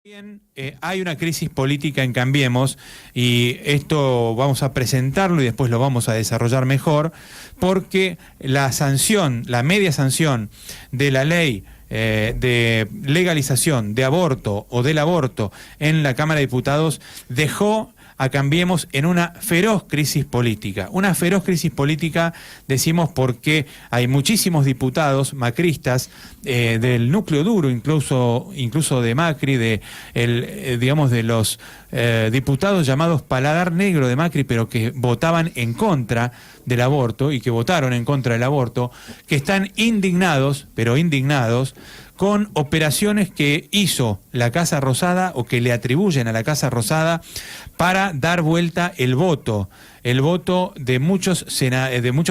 Bien, hay una crisis política en Cambiemos y esto vamos a presentarlo y después lo vamos a desarrollar mejor porque la sanción, la media sanción de la ley de legalización de aborto o del aborto en la Cámara de Diputados dejó a Cambiemos en una feroz crisis política. Una feroz crisis política, decimos, porque hay muchísimos diputados macristas del núcleo duro, incluso de Macri, digamos de los diputados llamados paladar negro de Macri, pero que votaban en contra del aborto y que votaron en contra del aborto, que están indignados, pero indignados, con operaciones que hizo la Casa Rosada o que le atribuyen a la Casa Rosada para dar vuelta el voto de muchos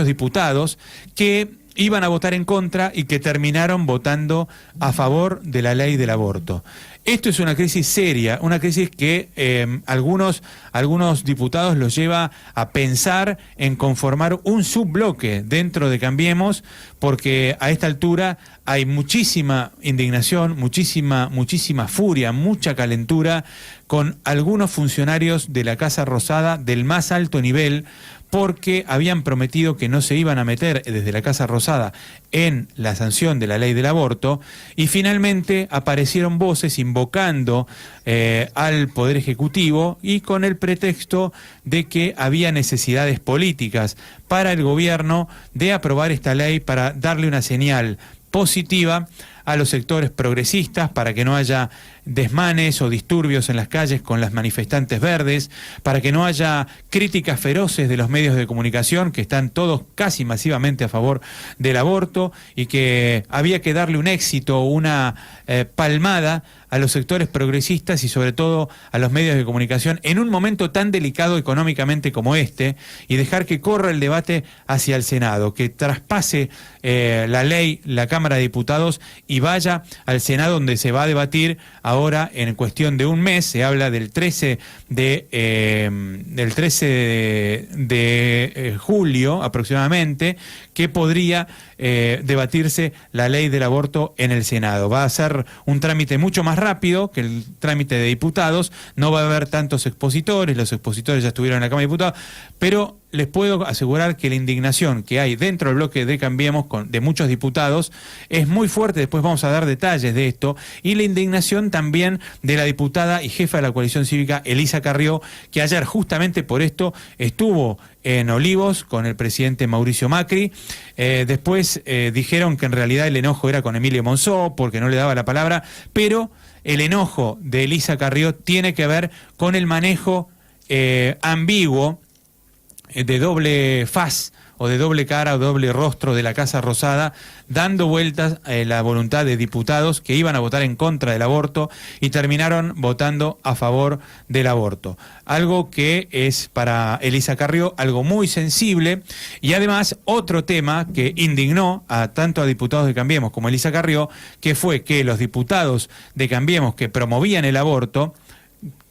diputados que iban a votar en contra y que terminaron votando a favor de la ley del aborto. Esto es una crisis seria, una crisis que algunos diputados los lleva a pensar en conformar un subbloque dentro de Cambiemos, porque a esta altura hay muchísima indignación, muchísima furia, mucha calentura con algunos funcionarios de la Casa Rosada del más alto nivel, porque habían prometido que no se iban a meter desde la Casa Rosada en la sanción de la ley del aborto, y finalmente aparecieron voces invocando al Poder Ejecutivo y con el pretexto de que había necesidades políticas para el gobierno de aprobar esta ley para darle una señal positiva a los sectores progresistas para que no haya desmanes o disturbios en las calles con las manifestantes verdes, para que no haya críticas feroces de los medios de comunicación que están todos casi masivamente a favor del aborto y que había que darle un éxito, una palmada a los sectores progresistas y sobre todo a los medios de comunicación en un momento tan delicado económicamente como este, y dejar que corra el debate hacia el Senado, que traspase la ley, la Cámara de Diputados, y vaya al Senado, donde se va a debatir ahora en cuestión de un mes. Se habla del 13 de julio aproximadamente, que podría debatirse la ley del aborto en el Senado. Va a ser un trámite mucho más rápido que el trámite de diputados, no va a haber tantos expositores, los expositores ya estuvieron en la Cámara de Diputados, pero les puedo asegurar que la indignación que hay dentro del bloque de Cambiemos de muchos diputados es muy fuerte. Después vamos a dar detalles de esto, y la indignación también de la diputada y jefa de la coalición cívica Elisa Carrió, que ayer justamente por esto estuvo en Olivos con el presidente Mauricio Macri. Después dijeron que en realidad el enojo era con Emilio Monzó porque no le daba la palabra, pero el enojo de Elisa Carrió tiene que ver con el manejo ambiguo, de doble faz o de doble cara o doble rostro de la Casa Rosada, dando vueltas a la voluntad de diputados que iban a votar en contra del aborto y terminaron votando a favor del aborto. Algo que es para Elisa Carrió algo muy sensible, y además otro tema que indignó tanto a diputados de Cambiemos como a Elisa Carrió, que fue que los diputados de Cambiemos que promovían el aborto,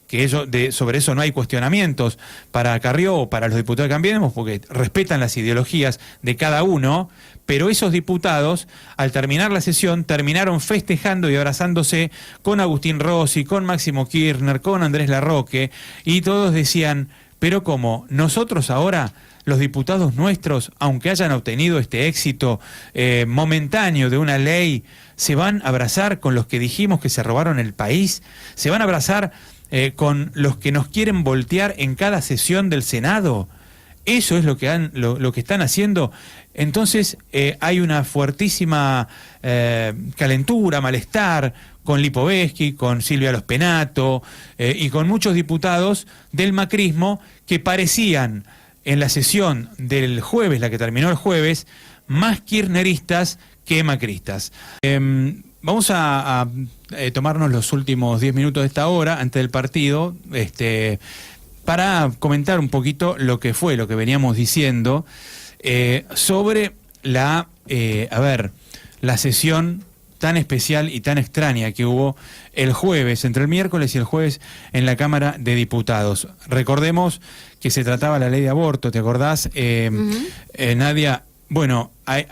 que sobre eso no hay cuestionamientos para Carrió o para los diputados de Cambiemos, porque respetan las ideologías de cada uno, pero esos diputados, al terminar la sesión, terminaron festejando y abrazándose con Agustín Rossi, con Máximo Kirchner, con Andrés Larroque, y todos decían: pero ¿cómo? Nosotros ahora, los diputados nuestros, aunque hayan obtenido este éxito momentáneo de una ley, ¿se van a abrazar con los que dijimos que se robaron el país? ¿Se van a abrazar con los que nos quieren voltear en cada sesión del Senado? Eso es lo que están haciendo. Entonces hay una fuertísima calentura, malestar con Lipovetsky, con Silvia Los Penato y con muchos diputados del macrismo que parecían en la sesión del jueves, la que terminó el jueves, más kirchneristas que macristas. Vamos a tomarnos los últimos 10 minutos de esta hora antes del partido, para comentar un poquito lo que veníamos diciendo sobre la sesión tan especial y tan extraña que hubo el jueves, entre el miércoles y el jueves, en la Cámara de Diputados. Recordemos que se trataba la ley de aborto, ¿te acordás, Nadia? Bueno,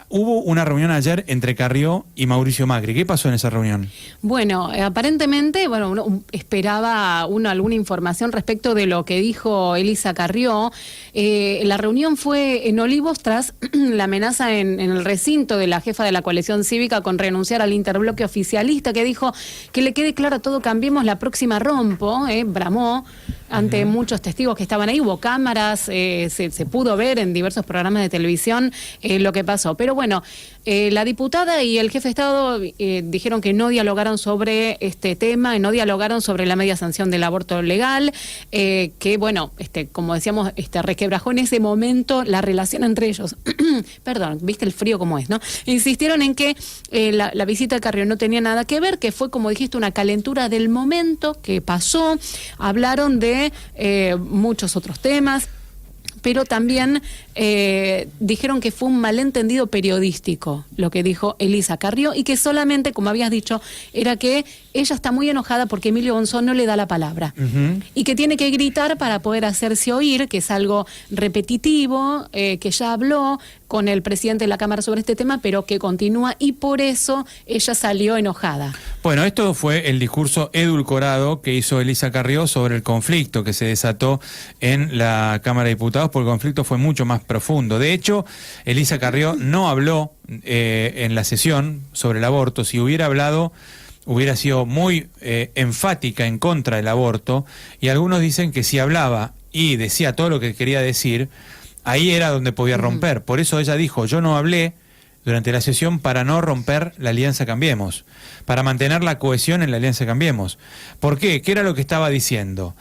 hubo una reunión ayer entre Carrió y Mauricio Macri. ¿Qué pasó en esa reunión? Bueno, aparentemente, uno esperaba alguna información respecto de lo que dijo Elisa Carrió. La reunión fue en Olivos tras la amenaza en el recinto de la jefa de la coalición cívica con renunciar al interbloque oficialista, que dijo que le quede claro a todo, cambiemos la próxima rompo, bramó ante muchos testigos que estaban ahí. Hubo cámaras, se pudo ver en diversos programas de televisión lo que pasó. Pero bueno, la diputada y el jefe de Estado dijeron que no dialogaron sobre este tema y no dialogaron sobre la media sanción del aborto legal, que bueno, como decíamos, requebrajó en ese momento la relación entre ellos. Perdón, viste el frío como es, ¿no? Insistieron en que la visita de Carrió no tenía nada que ver, que fue, como dijiste, una calentura del momento que pasó. Hablaron de muchos otros temas, pero también dijeron que fue un malentendido periodístico lo que dijo Elisa Carrió, y que solamente, como habías dicho, era que ella está muy enojada porque Emilio Gonzón no le da la palabra, y que tiene que gritar para poder hacerse oír, que es algo repetitivo, que ya habló con el presidente de la Cámara sobre este tema, pero que continúa, y por eso ella salió enojada. Bueno, esto fue el discurso edulcorado que hizo Elisa Carrió sobre el conflicto que se desató en la Cámara de Diputados, porque el conflicto fue mucho más profundo. De hecho, Elisa Carrió no habló en la sesión sobre el aborto. Si hubiera hablado, hubiera sido muy enfática en contra del aborto, y algunos dicen que si hablaba y decía todo lo que quería decir, ahí era donde podía romper. Por eso ella dijo, yo no hablé durante la sesión para no romper la Alianza Cambiemos, para mantener la cohesión en la Alianza Cambiemos. ¿Por qué? ¿Qué era lo que estaba diciendo?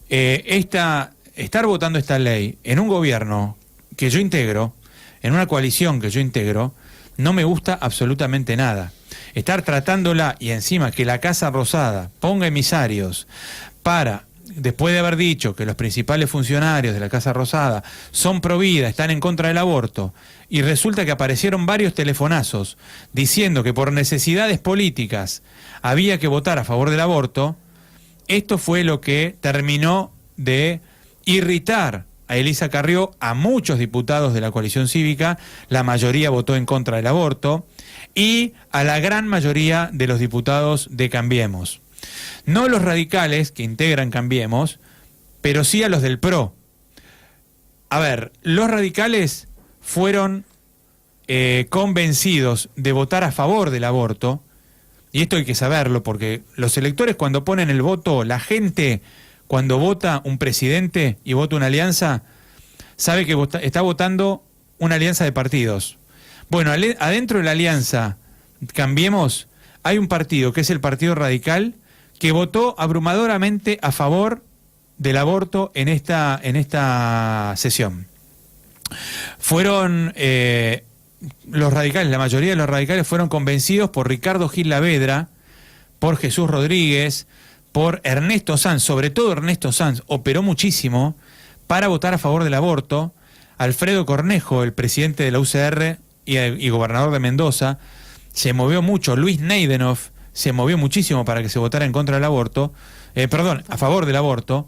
Estar votando esta ley en un gobierno que yo integro, en una coalición que yo integro, no me gusta absolutamente nada. Estar tratándola, y encima que la Casa Rosada ponga emisarios para, después de haber dicho que los principales funcionarios de la Casa Rosada son pro vida, están en contra del aborto, y resulta que aparecieron varios telefonazos diciendo que por necesidades políticas había que votar a favor del aborto, esto fue lo que terminó de irritar a Elisa Carrió, a muchos diputados de la coalición cívica. La mayoría votó en contra del aborto, y a la gran mayoría de los diputados de Cambiemos. No los radicales que integran Cambiemos, pero sí a los del PRO. A ver, los radicales fueron convencidos de votar a favor del aborto, y esto hay que saberlo, porque los electores, cuando ponen el voto, la gente cuando vota un presidente y vota una alianza, sabe que está votando una alianza de partidos. Bueno, adentro de la alianza Cambiemos hay un partido, que es el Partido Radical, que votó abrumadoramente a favor del aborto en esta sesión. Fueron los radicales, la mayoría de los radicales fueron convencidos por Ricardo Gil Lavedra, por Jesús Rodríguez, por Ernesto Sanz. Sobre todo Ernesto Sanz operó muchísimo para votar a favor del aborto. Alfredo Cornejo, el presidente de la UCR y gobernador de Mendoza, se movió mucho. Luis Neidenhoff se movió muchísimo para que se votara en contra del aborto, a favor del aborto,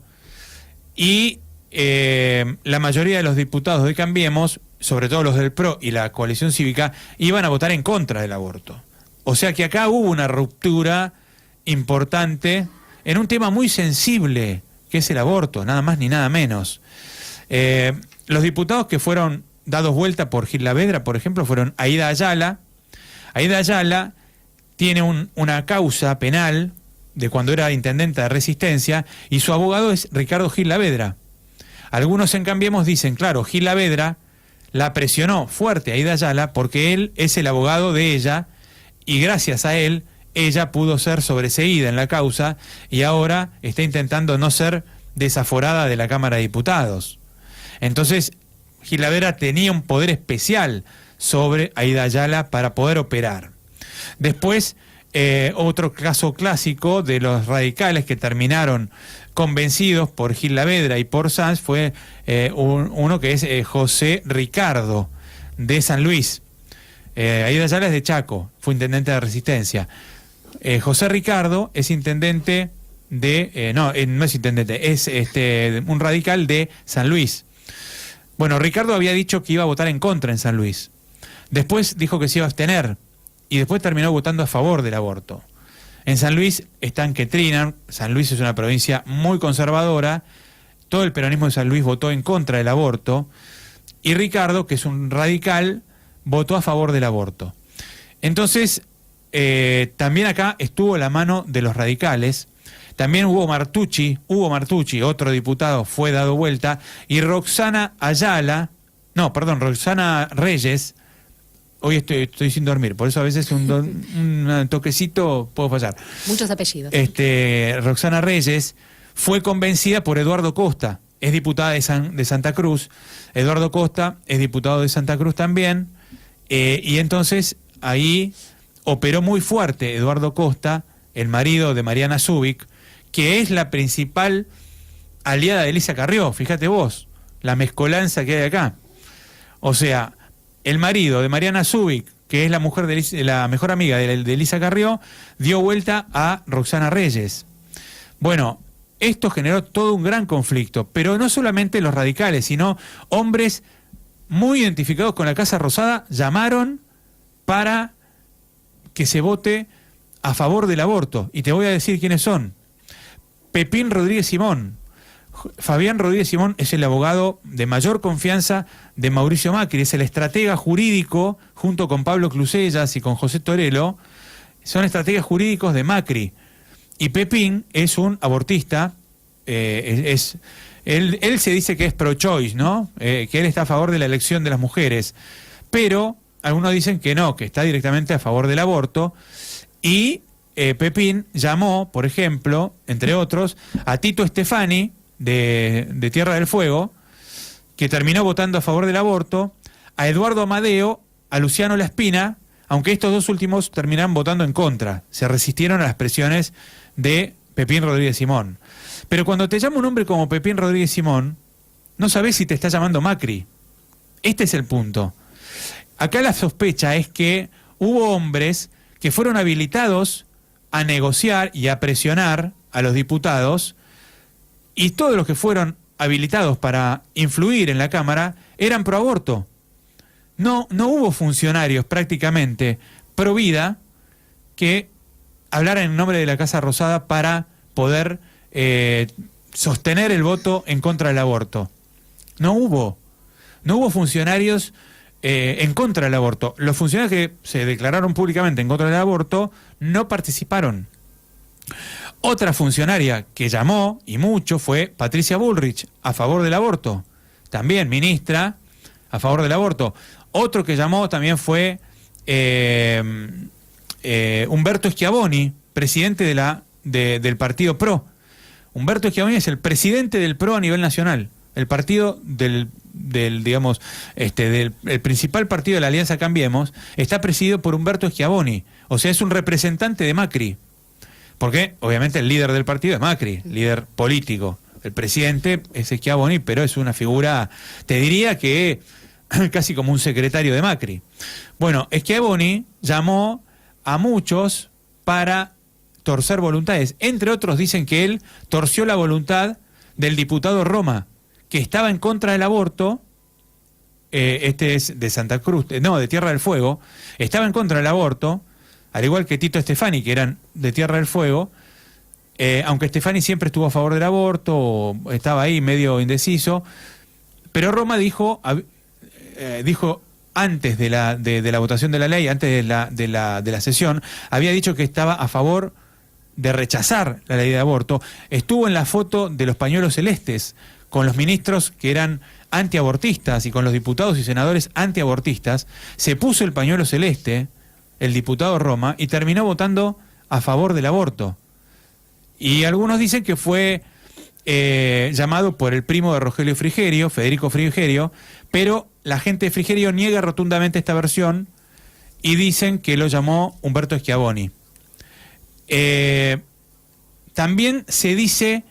y la mayoría de los diputados de Cambiemos, sobre todo los del PRO y la coalición cívica, iban a votar en contra del aborto. O sea que acá hubo una ruptura importante en un tema muy sensible, que es el aborto, nada más ni nada menos. Los diputados que fueron dados vuelta por Gil Lavedra, por ejemplo, fueron Aída Ayala. Aída Ayala tiene una causa penal de cuando era intendenta de Resistencia, y su abogado es Ricardo Gil Lavedra. Algunos en Cambiemos dicen, claro, Gil Lavedra la presionó fuerte a Aída Ayala porque él es el abogado de ella, y gracias a él ella pudo ser sobreseída en la causa, y ahora está intentando no ser desaforada de la Cámara de Diputados. Entonces, Gil Lavedra tenía un poder especial sobre Aída Ayala para poder operar. Después, otro caso clásico de los radicales que terminaron convencidos por Gil Lavedra y por Sanz fue uno que es José Ricardo, de San Luis. Aída Ayala es de Chaco, fue intendente de Resistencia. José Ricardo es intendente de... no es intendente, es un radical de San Luis. Bueno, Ricardo había dicho que iba a votar en contra en San Luis. Después dijo que se iba a abstener y después terminó votando a favor del aborto. En San Luis están que trinan. San Luis es una provincia muy conservadora. Todo el peronismo de San Luis votó en contra del aborto. Y Ricardo, que es un radical, votó a favor del aborto. Entonces, también acá estuvo la mano de los radicales. También Hugo Martucci, otro diputado, fue dado vuelta. Y Roxana Reyes. Hoy estoy sin dormir, por eso a veces un toquecito puedo fallar. Muchos apellidos. Roxana Reyes fue convencida por Eduardo Costa, es diputada de Santa Cruz. Eduardo Costa es diputado de Santa Cruz también, y entonces ahí operó muy fuerte Eduardo Costa, el marido de Mariana Zubik, que es la principal aliada de Elisa Carrió, fíjate vos, la mezcolanza que hay acá. O sea, el marido de Mariana Zubik, que es la mujer la mejor amiga de Elisa Carrió, dio vuelta a Roxana Reyes. Bueno, esto generó todo un gran conflicto, pero no solamente los radicales, sino hombres muy identificados con la Casa Rosada llamaron para que se vote a favor del aborto. Y te voy a decir quiénes son. Pepín Rodríguez Simón. Fabián Rodríguez Simón es el abogado de mayor confianza de Mauricio Macri, es el estratega jurídico, junto con Pablo Clusellas y con José Torello, son estrategas jurídicos de Macri. Y Pepín es un abortista, él se dice que es pro-choice, ¿no? Que él está a favor de la elección de las mujeres, pero algunos dicen que no, que está directamente a favor del aborto. Y Pepín llamó, por ejemplo, entre otros, a Tito Stefani, de Tierra del Fuego, que terminó votando a favor del aborto, a Eduardo Amadeo, a Luciano Laspina, aunque estos dos últimos terminaron votando en contra, se resistieron a las presiones de Pepín Rodríguez Simón. Pero cuando te llama un hombre como Pepín Rodríguez Simón, no sabés si te está llamando Macri. Este es el punto. Acá la sospecha es que hubo hombres que fueron habilitados a negociar y a presionar a los diputados, y todos los que fueron habilitados para influir en la Cámara eran pro aborto. No hubo funcionarios prácticamente pro vida que hablaran en nombre de la Casa Rosada para poder sostener el voto en contra del aborto. No hubo funcionarios en contra del aborto. Los funcionarios que se declararon públicamente en contra del aborto no participaron. Otra funcionaria que llamó, y mucho, fue Patricia Bullrich, a favor del aborto. También ministra a favor del aborto. Otro que llamó también fue Humberto Schiavoni, presidente del partido PRO. Humberto Schiavoni es el presidente del PRO a nivel nacional. El partido del principal partido de la Alianza Cambiemos está presidido por Humberto Schiavoni. O sea, es un representante de Macri. Porque, obviamente, el líder del partido es Macri, líder político. El presidente es Schiavoni, pero es una figura, te diría que casi como un secretario de Macri. Bueno, Schiavoni llamó a muchos para torcer voluntades. Entre otros dicen que él torció la voluntad del diputado Roma, que estaba en contra del aborto. Este es de Santa Cruz, de Tierra del Fuego. Estaba en contra del aborto, al igual que Tito Stefani, que eran de Tierra del Fuego, aunque Stefani siempre estuvo a favor del aborto, estaba ahí medio indeciso, pero Roma dijo antes de la votación de la ley, antes de la sesión, había dicho que estaba a favor de rechazar la ley de aborto. Estuvo en la foto de los pañuelos celestes, con los ministros que eran antiabortistas y con los diputados y senadores antiabortistas, se puso el pañuelo celeste, el diputado Roma, y terminó votando a favor del aborto. Y algunos dicen que fue llamado por el primo de Rogelio Frigerio, Federico Frigerio, pero la gente de Frigerio niega rotundamente esta versión y dicen que lo llamó Humberto Schiavoni. También se dice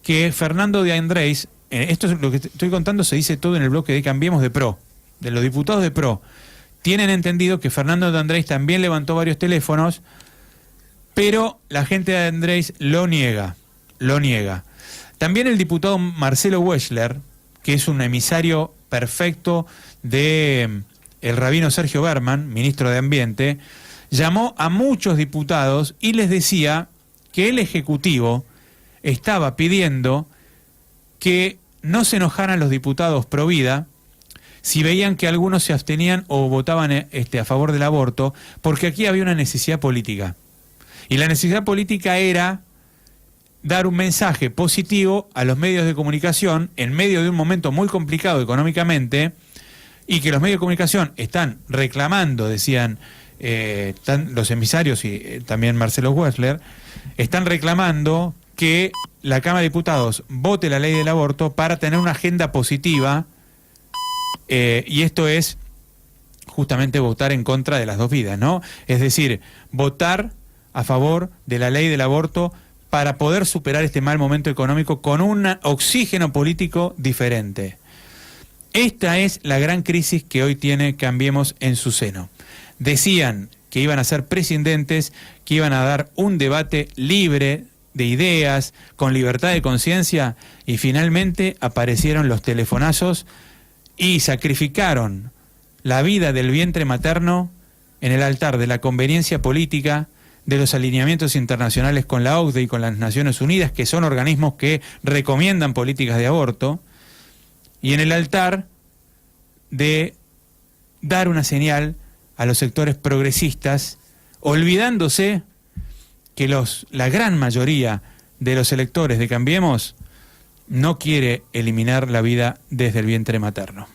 que Fernando de Andrés, esto es lo que estoy contando, se dice todo en el bloque de Cambiemos de PRO, de los diputados de PRO, tienen entendido que Fernando de Andrés también levantó varios teléfonos, pero la gente de Andrés lo niega. También el diputado Marcelo Wechsler, que es un emisario perfecto de el rabino Sergio Berman, ministro de Ambiente, llamó a muchos diputados y les decía que el Ejecutivo estaba pidiendo que no se enojaran los diputados pro vida si veían que algunos se abstenían o votaban a favor del aborto, porque aquí había una necesidad política. Y la necesidad política era dar un mensaje positivo a los medios de comunicación en medio de un momento muy complicado económicamente, y que los medios de comunicación están reclamando, decían los emisarios y también Marcelo Wessler, están reclamando que la Cámara de Diputados vote la ley del aborto para tener una agenda positiva, y esto es justamente votar en contra de las dos vidas, ¿no? Es decir, votar a favor de la ley del aborto para poder superar este mal momento económico con un oxígeno político diferente. Esta es la gran crisis que hoy tiene Cambiemos en su seno. Decían que iban a ser prescindentes, que iban a dar un debate libre de ideas, con libertad de conciencia, y finalmente aparecieron los telefonazos y sacrificaron la vida del vientre materno en el altar de la conveniencia política, de los alineamientos internacionales con la OCDE y con las Naciones Unidas, que son organismos que recomiendan políticas de aborto, y en el altar de dar una señal a los sectores progresistas, olvidándose que la gran mayoría de los electores de Cambiemos no quiere eliminar la vida desde el vientre materno.